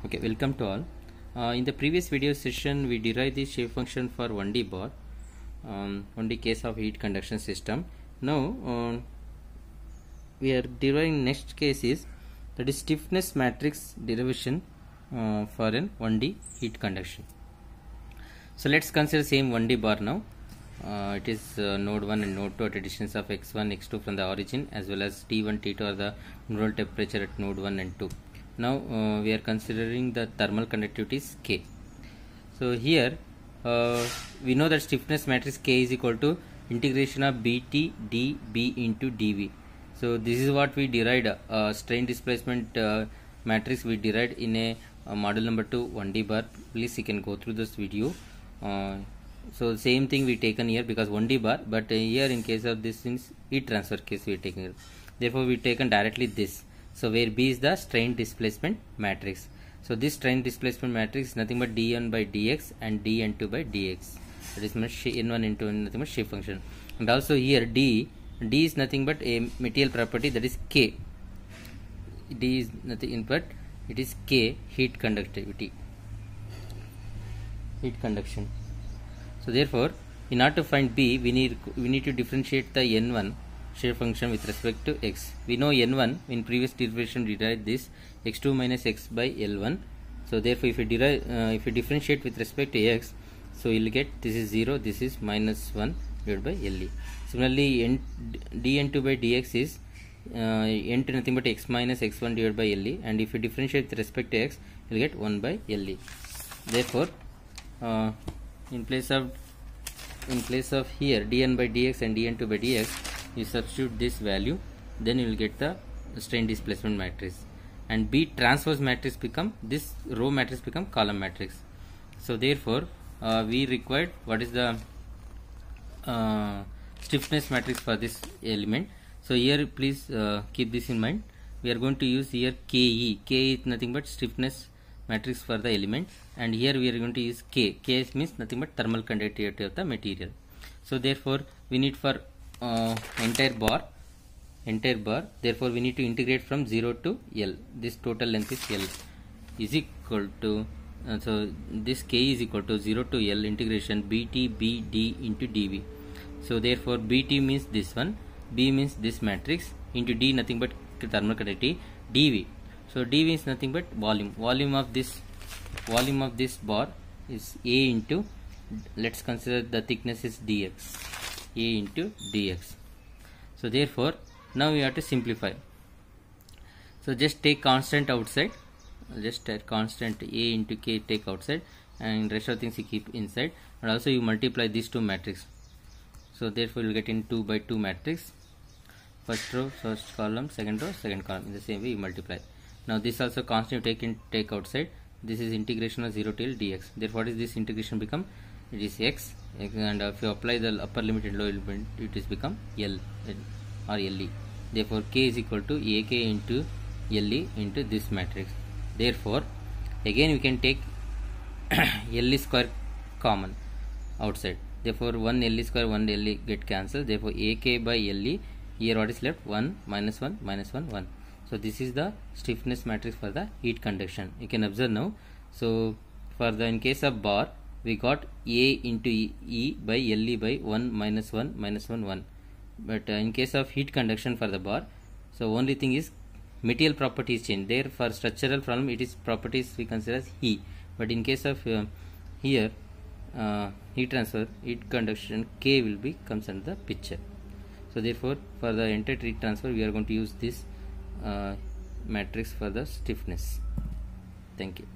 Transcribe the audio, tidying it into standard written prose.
Okay, welcome to all. In the previous video session, we derived the shape function for 1D bar, 1D case of heat conduction system. Now, we are deriving next case is that is stiffness matrix derivation for an 1D heat conduction. So let's consider same 1D bar now. It is node 1 and node 2 at a distance of x1, x2 from the origin, as well as T1, T2 are the nodal temperature at node 1 and 2. Now we are considering the thermal conductivity is K. So here we know that stiffness matrix K is equal to integration of BT dB into dV. So this is what we derived strain displacement matrix we derived in a model number 2 1D bar. Please you can go through this video. So same thing we taken here because 1D bar, but here in case of this is heat transfer case we are taking it. Therefore we taken directly this. So where B is the strain displacement matrix. So this strain displacement matrix is nothing but dN by dx and dN2 by dx. That is n1 into nothing but shape function. And also here D is nothing but a material property, that is K. D is nothing but it is K, heat conductivity, heat conduction. So therefore in order to find B, we need to differentiate the n1 shape function with respect to x. We know n1 in previous derivation we derived this x2 minus x by L1. So therefore if you differentiate with respect to x, so you will get this is 0, this is minus 1 divided by LE. Similarly dN2 by dx is n2 nothing but x minus x1 divided by LE, and if you differentiate with respect to x, you will get 1 by LE. Therefore in place of here dN by dx and dN2 by dx, you substitute this value, then you will get the strain displacement matrix, and B transverse matrix become this row matrix become column matrix. So therefore we required what is the stiffness matrix for this element. So here please keep this in mind. We are going to use here KE. K is nothing but stiffness matrix for the element, and here we are going to use K. K means nothing but thermal conductivity of the material. So therefore we need for entire bar, therefore we need to integrate from 0 to L. This total length is L is equal to so this K is equal to 0 to L integration BT BD into dV. So therefore BT means this one, B means this matrix, into D nothing but thermal conductivity, dV. So dV is nothing but volume of this bar is A into, let's consider the thickness is dx, A into dx. So therefore now we have to simplify. So just take constant outside, just take constant A into K, take outside, and rest of things you keep inside, and also you multiply these two matrix. So therefore you will get in 2 by 2 matrix, first row first column, second row second column, in the same way you multiply. Now this also constant you take outside, this is integration of 0 till dx. Therefore what is this integration become? It is x, and if you apply the upper limit and lower limit, it is become L or LE. Therefore K is equal to AK into LE into this matrix. Therefore again we can take LE square common outside. Therefore 1 LE square 1 LE get cancelled. Therefore AK by LE, here what is left? 1 minus 1 minus 1 1. So this is the stiffness matrix for the heat conduction. You can observe now. So for the in case of bar, we got A into E by LE by 1 minus 1 minus 1 1. But in case of heat conduction for the bar, so only thing is material properties change. There for structural problem it is properties we consider as He. But in case of here heat transfer, heat conduction, K will be comes under the picture. So therefore for the entire heat transfer we are going to use this matrix for the stiffness. Thank you.